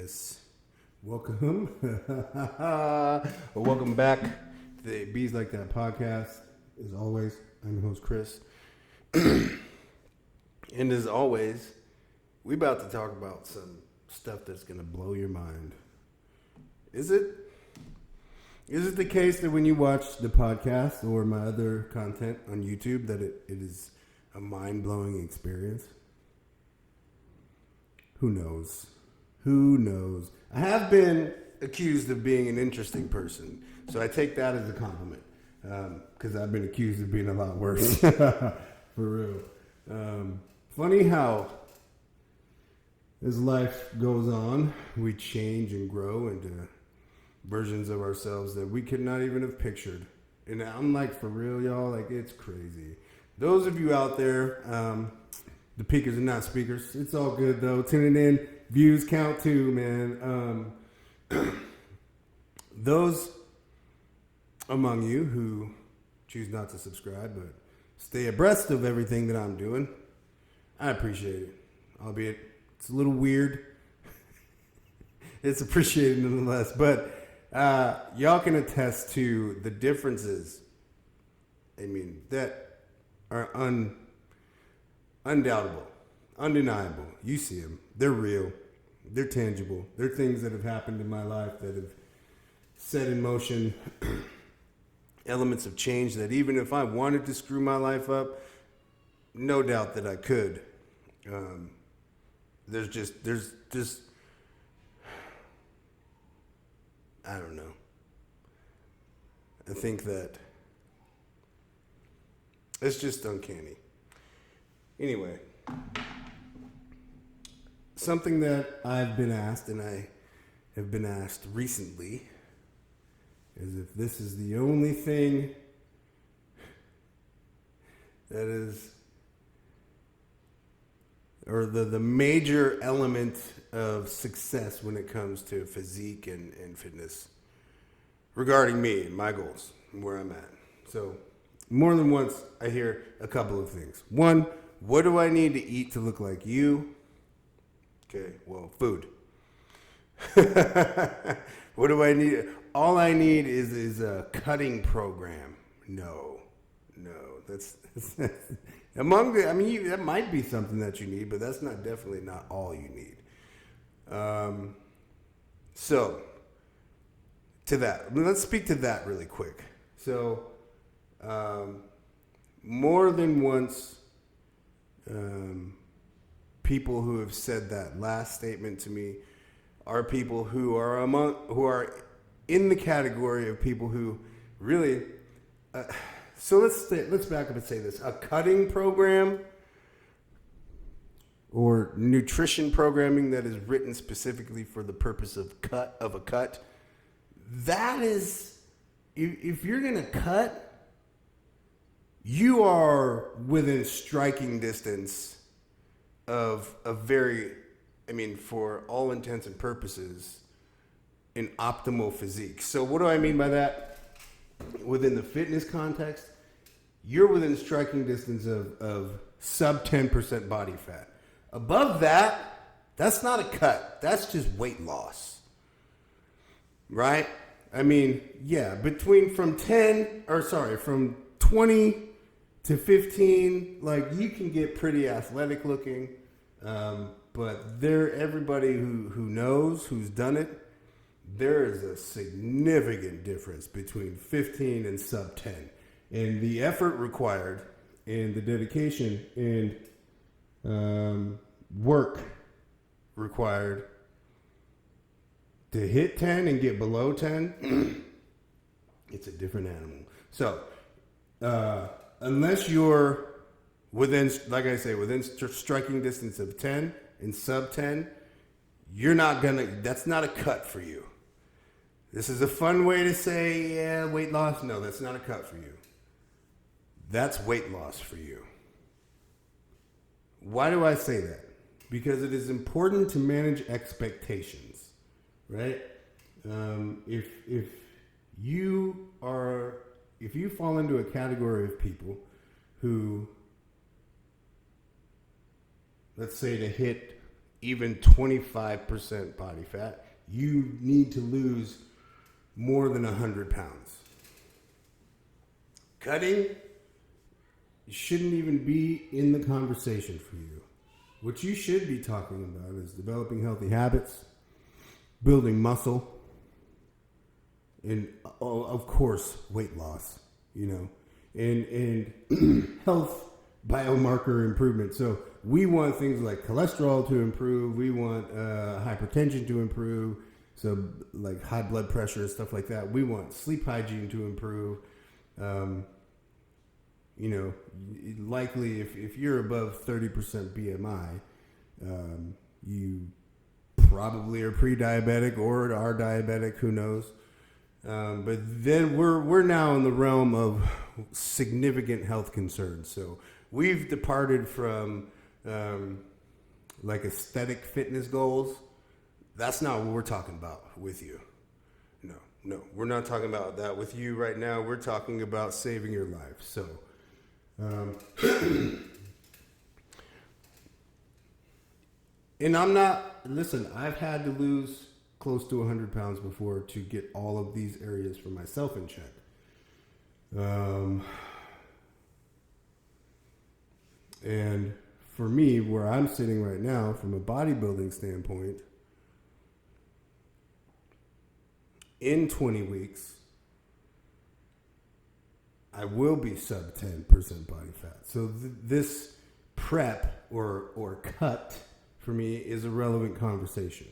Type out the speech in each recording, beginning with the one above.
Yes. Welcome. Welcome back to the Bees Like That podcast. As always, I'm your host, Chris. And as always, we about to talk about some stuff that's going to blow your mind. Is it the case that when you watch the podcast or my other content on YouTube that it is a mind-blowing experience? Who knows? I have been accused of being an interesting person, so I take that as a compliment, because I've been accused of being a lot worse. For real. Funny how as life goes on, we change and grow into versions of ourselves that we could not even have pictured. And I'm like, for real, y'all, like, it's crazy. Those of you out there, the peakers and not speakers, it's all good, though. Tuning in, views count too, man. Those among you who choose not to subscribe, but stay abreast of everything that I'm doing, I appreciate it. Albeit, it's a little weird. It's appreciated nonetheless. But y'all can attest to the differences, I mean, that are undoubtable, undeniable. You see them. They're real. They're tangible. They're things that have happened in my life that have set in motion elements of change that even if I wanted to screw my life up, no doubt that I could. There's just, I don't know. I think that it's just uncanny. Anyway, something that I've been asked, and I have been asked recently, is if this is the only thing that is, or the major element of success when it comes to physique and fitness regarding me and my goals and where I'm at. So more than once I hear a couple of things. One, what do I need to eat to look like you? Okay, well, food. What do I need? All I need is a cutting program. No, that's among the, I mean, that might be something that you need, but that's definitely not all you need. So to that, let's speak to that really quick. So, more than once, people who have said that last statement to me are people who are in the category of people who really. So let's back up and say this: a cutting program or nutrition programming that is written specifically for the purpose of a cut. That is, if you're gonna cut, you are within striking distance of a very, I mean, for all intents and purposes, an optimal physique. So what do I mean by that? Within the fitness context, you're within striking distance of sub 10% body fat. Above that, that's not a cut. That's just weight loss. Right? I mean, yeah, from 20 to 15, like, you can get pretty athletic looking. But everybody who knows, who's done it, there is a significant difference between 15 and sub 10. And the effort required and the dedication and work required to hit 10 and get below 10, it's a different animal. So, unless you're within, like I say, within striking distance of 10 and sub 10, that's not a cut for you. This is a fun way to say, yeah, weight loss. No, that's not a cut for you. That's weight loss for you. Why do I say that? Because it is important to manage expectations, right? If you fall into a category of people who, let's say, to hit even 25% body fat, you need to lose more than 100 pounds. Cutting shouldn't even be in the conversation for you. What you should be talking about is developing healthy habits, building muscle, and of course, weight loss, and health biomarker improvement. So we want things like cholesterol to improve. We want hypertension to improve. So like high blood pressure and stuff like that. We want sleep hygiene to improve. Likely if you're above 30% BMI, you probably are pre-diabetic or are diabetic, who knows. But then we're now in the realm of significant health concerns. So we've departed from like aesthetic fitness goals. That's not what we're talking about with you. No, we're not talking about that with you right now. We're talking about saving your life. So, and I've had to lose close to 100 pounds before to get all of these areas for myself in check. And for me, where I'm sitting right now, from a bodybuilding standpoint, in 20 weeks, I will be sub 10% body fat. So this prep or cut for me is a relevant conversation.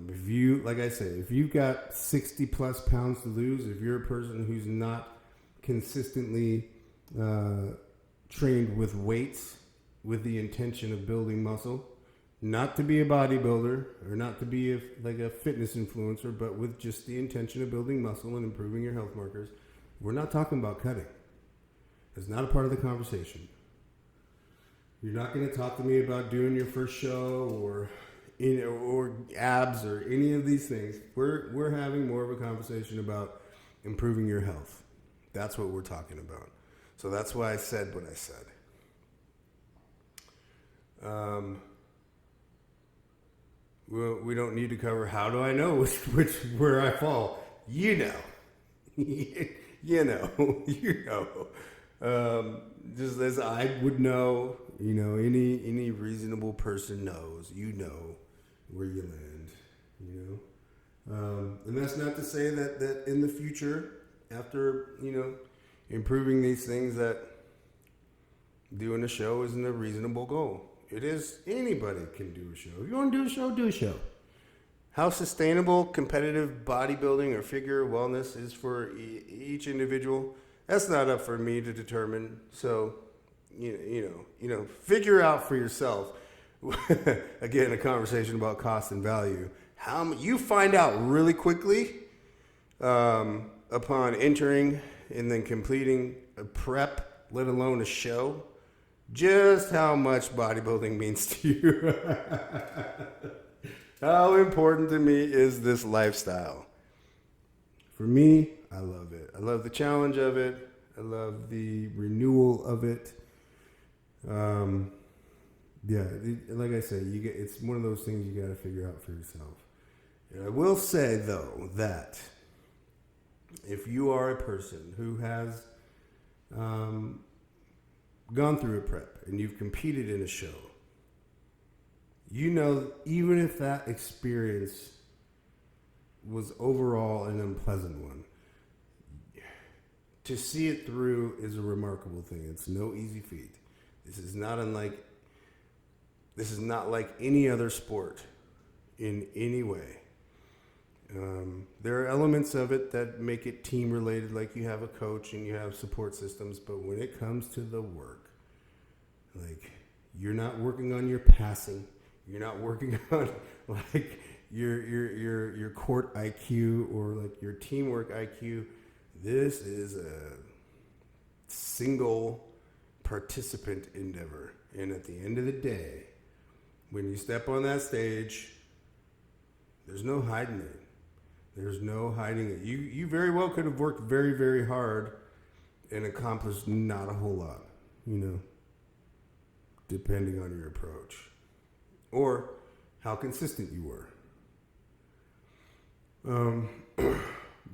If you've got 60 plus pounds to lose, if you're a person who's not consistently trained with weights with the intention of building muscle, not to be a bodybuilder or not to be a fitness influencer, but with just the intention of building muscle and improving your health markers, we're not talking about cutting. It's not a part of the conversation. You're not going to talk to me about doing your first show or abs or any of these things. We're having more of a conversation about improving your health. That's what we're talking about. So that's why I said what I said. We don't need to cover how do I know where I fall. You know. Just as I would know, any reasonable person knows, where you land, and that's not to say that in the future, after, improving these things, that doing a show isn't a reasonable goal. It is. Anybody can do a show. If you want to do a show, do a show. How sustainable competitive bodybuilding or figure wellness is for each individual, that's not up for me to determine. So, figure out for yourself. Again, a conversation about cost and value. How you find out really quickly upon entering and then completing a prep, let alone a show, just how much bodybuilding means to you. How important to me is this lifestyle? For me, I love it. I love the challenge of it. I love the renewal of it. Like I said, it's one of those things you got to figure out for yourself. And I will say, though, that if you are a person who has gone through a prep and you've competed in a show, even if that experience was overall an unpleasant one, to see it through is a remarkable thing. It's no easy feat. This is not like any other sport in any way. There are elements of it that make it team related, like you have a coach and you have support systems, but when it comes to the work, like, you're not working on your passing, you're not working on like your court IQ or like your teamwork IQ. This is a single participant endeavor. And at the end of the day, when you step on that stage, there's no hiding it. There's no hiding it. You very well could have worked very, very hard and accomplished not a whole lot, depending on your approach. or how consistent you were.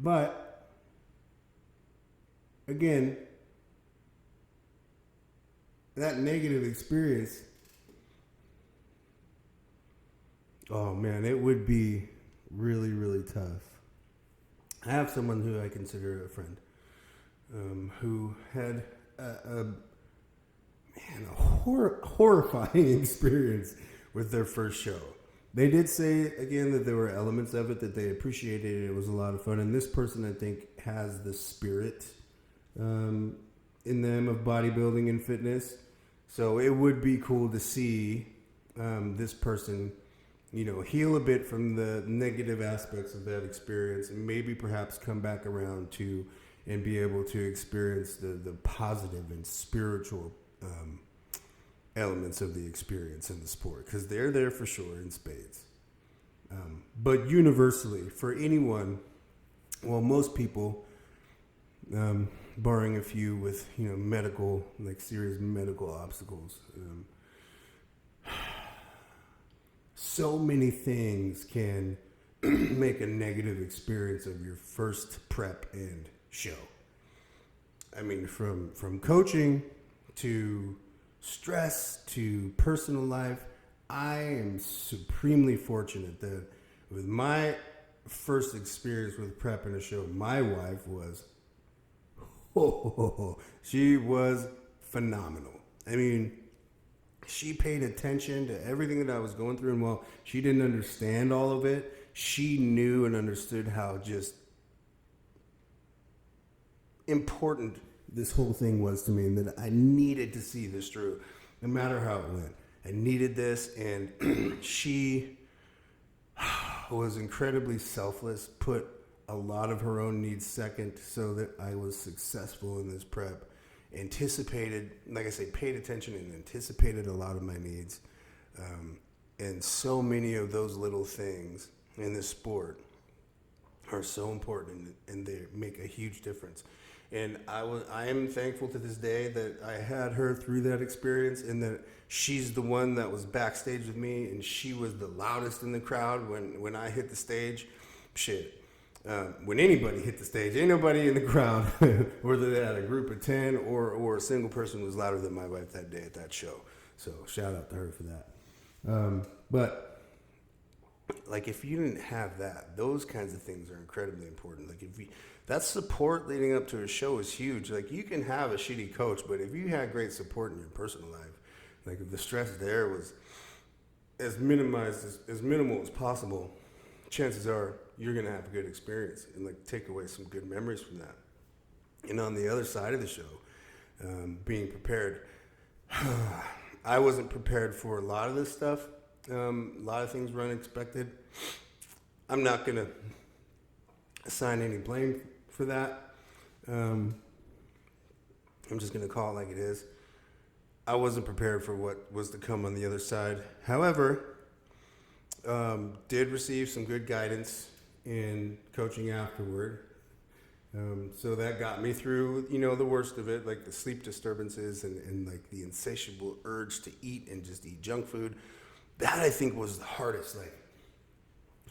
But again, that negative experience, oh man, it would be really, really tough. I have someone who I consider a friend, who had a horrifying experience with their first show. They did say again that there were elements of it that they appreciated. It was a lot of fun, and this person, I think, has the spirit in them of bodybuilding and fitness. So it would be cool to see this person, heal a bit from the negative aspects of that experience, and maybe perhaps come back around to and be able to experience the positive and spiritual elements of the experience in the sport, because they're there for sure in spades. But universally, for anyone, well, most people, barring a few with medical, like serious medical obstacles, so many things can make a negative experience of your first prep and show. I mean, from coaching to stress to personal life, I am supremely fortunate that with my first experience with prep and a show, my wife was, she was phenomenal. I mean, she paid attention to everything that I was going through, and while she didn't understand all of it, she knew and understood how just important this whole thing was to me, and that I needed to see this through, no matter how it went. I needed this, and she was incredibly selfless, put a lot of her own needs second so that I was successful in this prep. Anticipated, like I say, paid attention and anticipated a lot of my needs. And so many of those little things in this sport are so important, and they make a huge difference. And I am thankful to this day that I had her through that experience, and that she's the one that was backstage with me, and she was the loudest in the crowd when I hit the stage. Shit. When anybody hit the stage, ain't nobody in the crowd, whether they had a group of 10 or a single person, was louder than my wife that day at that show. So shout out to her for that. But like, if you didn't have that, those kinds of things are incredibly important. Like, that support leading up to a show is huge. Like, you can have a shitty coach, but if you had great support in your personal life, like if the stress there was as minimal as possible, chances are you're going to have a good experience and like take away some good memories from that. And on the other side of the show, being prepared, I wasn't prepared for a lot of this stuff. A lot of things were unexpected. I'm not going to assign any blame for that. I'm just going to call it like it is. I wasn't prepared for what was to come on the other side. However, did receive some good guidance in coaching afterward. So that got me through, the worst of it, like the sleep disturbances and like the insatiable urge to eat and just eat junk food. That, I think, was the hardest. Like,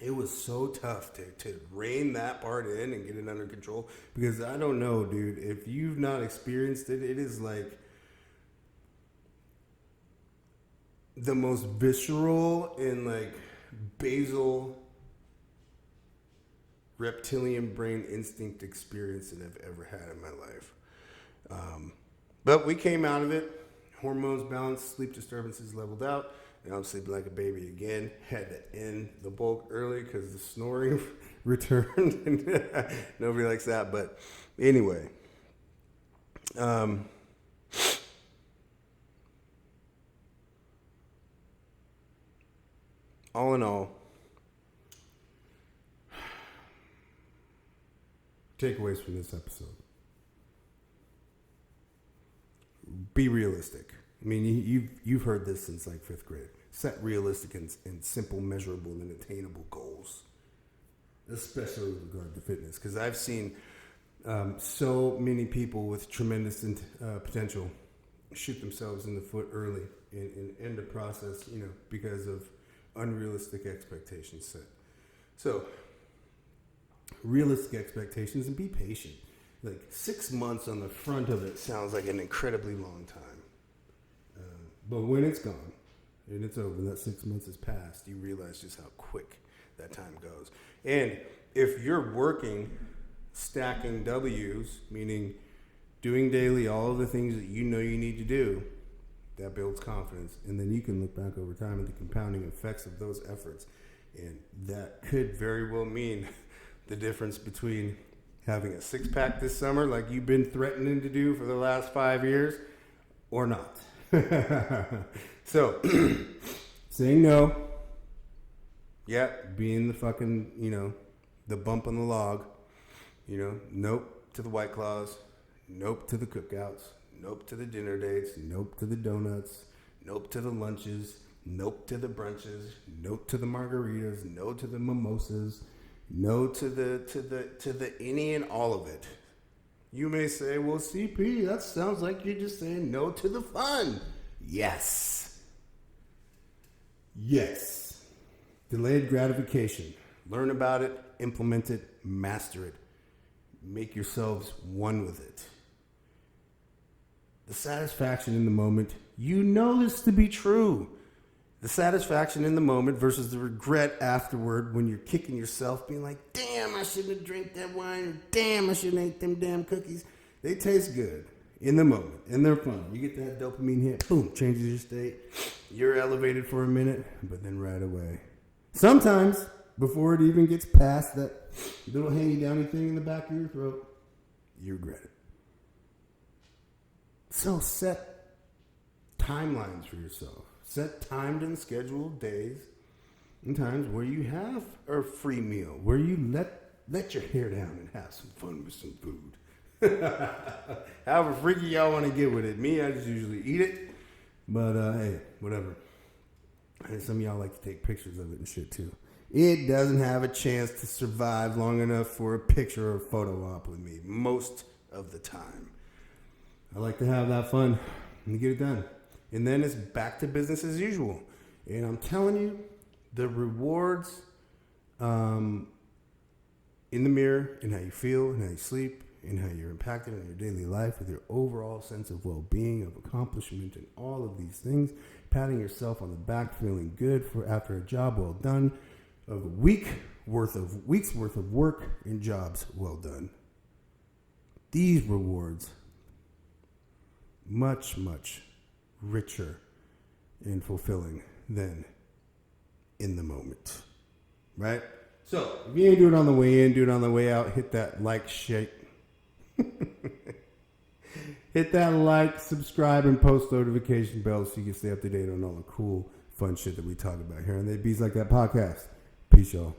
it was so tough to rein that part in and get it under control, because I don't know, dude, if you've not experienced it, it is like the most visceral and like basal reptilian brain instinct experience that I've ever had in my life. But we came out of it. Hormones balanced, sleep disturbances leveled out, and I'm sleeping like a baby again. Had to end the bulk early because the snoring returned. Nobody likes that, but anyway. All in all, takeaways from this episode. Be realistic. I mean, you've heard this since like 5th grade. Set realistic and simple, measurable, and attainable goals, especially with regard to fitness. Because I've seen so many people with tremendous potential shoot themselves in the foot early and end the process, because of unrealistic expectations set. So, realistic expectations, and be patient. Like 6 months on the front of it sounds like an incredibly long time. But when it's gone and it's over, that 6 months has passed, you realize just how quick that time goes. And if you're working, stacking W's, meaning doing daily all of the things that you know you need to do, that builds confidence. And then you can look back over time at the compounding effects of those efforts. And that could very well mean the difference between having a six-pack this summer like you've been threatening to do for the last 5 years or not. So, saying no, being the fucking, the bump on the log, nope to the White Claws, nope to the cookouts, nope to the dinner dates, nope to the donuts, nope to the lunches, nope to the brunches, nope to the margaritas, no to the mimosas, no to the any and all of it. You may say, well, CP, that sounds like you're just saying no to the fun. Yes. Delayed gratification. Learn about it, implement it, master it. Make yourselves one with it. The satisfaction in the moment, you know this to be true. The satisfaction in the moment versus the regret afterward when you're kicking yourself, being like, damn, I shouldn't have drank that wine, or damn, I shouldn't have ate them damn cookies. They taste good in the moment, and they're fun. You get that dopamine hit, boom, changes your state. You're elevated for a minute, but then right away. Sometimes, before it even gets past that little hangy-downy thing in the back of your throat, you regret it. So set timelines for yourself. Set timed and scheduled days and times where you have a free meal, where you let your hair down and have some fun with some food. However freaky y'all want to get with it. Me, I just usually eat it. But, hey, whatever. And some of y'all like to take pictures of it and shit, too. It doesn't have a chance to survive long enough for a picture or a photo op with me most of the time. I like to have that fun and get it done. And then it's back to business as usual. And I'm telling you, the rewards in the mirror, in how you feel, and how you sleep, and how you're impacted in your daily life with your overall sense of well-being, of accomplishment, and all of these things, patting yourself on the back, feeling good for after a job well done, of a week's worth of work and jobs well done. These rewards, much, much richer and fulfilling than in the moment. Right? So, if you ain't do it on the way in, do it on the way out. Hit that like shake. Hit that like, subscribe, and post notification bell so you can stay up to date on all the cool, fun shit that we talk about here on the Bees Like That podcast. Peace, y'all.